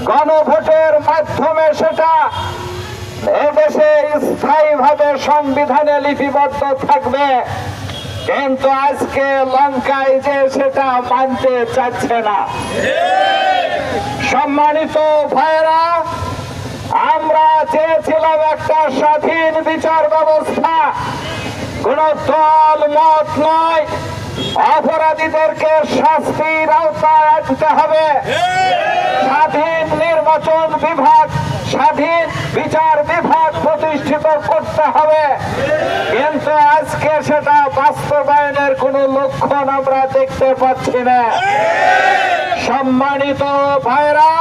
গণভোটের মাধ্যমে সেটা এদেশে স্থায়ীভাবে সংবিধানে লিপিবদ্ধ থাকবে, কিন্তু আজকে লঙ্কায় যে সেটা মানতে চাচ্ছে না। সম্মানিত ভাইরা, আমরা চেয়েছিলাম একটা স্বাধীন বিচার ব্যবস্থা, কোন দল মত নয়, অপরাধীদেরকে শাস্তির আওতায় আনতে হবে, স্বাধীন নির্বাচন বিভাগ, স্বাধীন বিচার বিভাগ প্রতিষ্ঠিত করতে হবে, কিন্তু আজকে সেটা বাস্তবায়নের কোন লক্ষণ আমরা দেখতে পাচ্ছি না। সম্মানিত ভাইরা,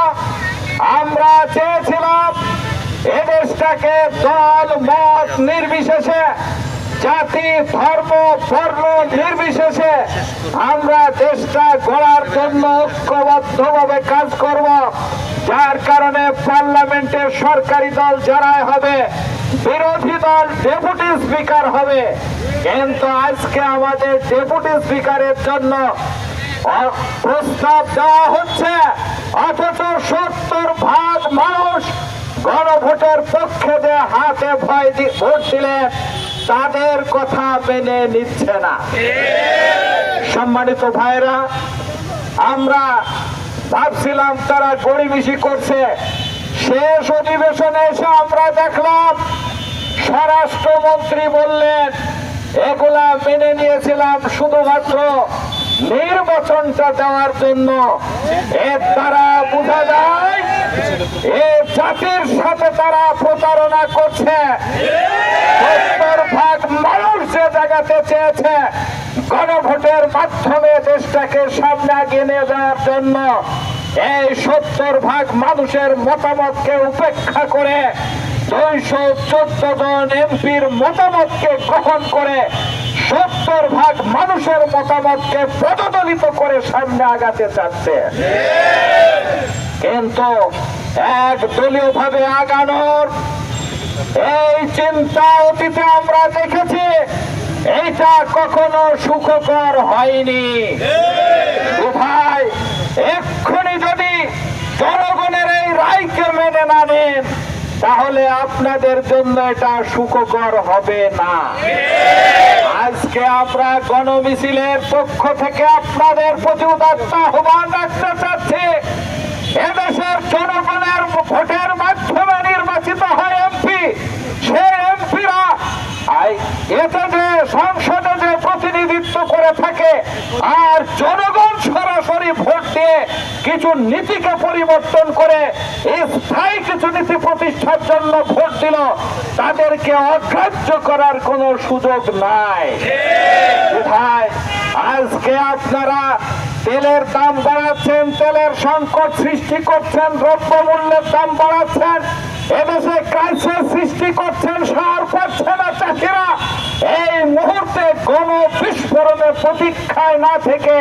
আমরা চেয়েছিলাম এদেশটাকে দল মত নির্বিশেষে, জাতি ধর্ম বর্ণ নির্বিশেষে আমরা দেশটা গড়ার জন্য ঐক্যবদ্ধভাবে কাজ করব, যার কারণে পার্লামেন্টের সরকারি দল যারাই হবে, বিরোধী দল ডেপুটি স্পিকার হবে, কিন্তু আজকে আমাদের ডেপুটি স্পিকারের জন্য প্রস্তাব দেওয়া হচ্ছে, অথচ 70% মানুষ গণভোটের পক্ষে যে হাতে ভয় ভোট দিলেন তাদের কথা মেনে নিচ্ছে না। সম্মানিত ভাইরা, আমরা ভাবছিলাম তারা গড়িমিশি করছে, শেষ অধিবেশনে এসে আমরা দেখলাম স্বরাষ্ট্রমন্ত্রী বললেন এগুলা মেনে নিয়েছিলাম শুধুমাত্র নির্বাচনটা দেওয়ার জন্য। এর দ্বারা বোঝা যায় এই জাতির সাথে তারা প্রতারণা করছে। 70% মানুষ যে জায়গাতে চেয়েছে গণভোটের মাধ্যমে দেশটাকে সামনে এগিয়ে নিয়ে যাওয়ার জন্য, এই 70% মানুষের মতামতকে উপেক্ষা করে 214 জন এমপির মতামতকে গ্রহণ করে 70% মানুষের মতামতকে প্রতিফলিত করে সামনে আগাতে চাচ্ছে। কিন্তু একদলীয় ভাবে আগানোর এই চিন্তা অতীতে আমরা দেখেছি, এইটা কখনো সুখকর হয়নি। ভাই, এক্ষুনি যদি জনগণের এই রায়কে মেনে না নেন তাহলে আপনাদের জন্য এটা সুখকর হবে না। আজকে আমরা গণমিছিলের পক্ষ থেকে আপনাদের প্রতি উদাত্ত আহ্বান রাখতে চাচ্ছি, এদেশের জনগণের ভোটের মাধ্যমে নির্বাচিত হয় এমপি, সেই এমপিরা এতে যে সংসদে যে প্রতিনিধিত্ব করে থাকে, আর জনগণ সরাসরি ভোট দিয়ে কিছু নীতিকে পরিবর্তন করে স্থায়ী কিছু নীতি প্রতিষ্ঠার জন্য ভোট দিল, তাদেরকে অগ্রাহ্য করার কোনো সুযোগ নাই। আজকে আপনারা তেলের দাম বাড়াচ্ছেন, তেলের সংকট সৃষ্টি করছেন, দ্রব্যমূল্যের দাম বাড়াচ্ছেন, এদেশে ক্রাইসিস সৃষ্টি করছেন, সার পাচ্ছে না চাষিরা। এই মুহূর্তে গণবিস্ফোরণের প্রতীক্ষায় না থেকে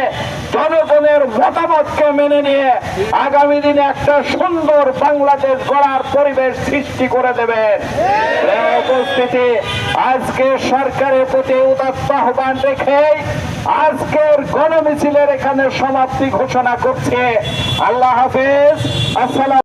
জনগণের মতামতকে মেনে নিয়ে আগামী দিনে একটা সুন্দর বাংলাদেশ গড়ার পরিবেশ সৃষ্টি করে দেবেন। উপস্থিতি, আজকে সরকারের প্রতি উদাত্ত আহ্বান রেখে আজকের গণমিছিলের এখানে সমাপ্তি ঘোষণা করছে। আল্লাহ হাফেজ। আসসালাম।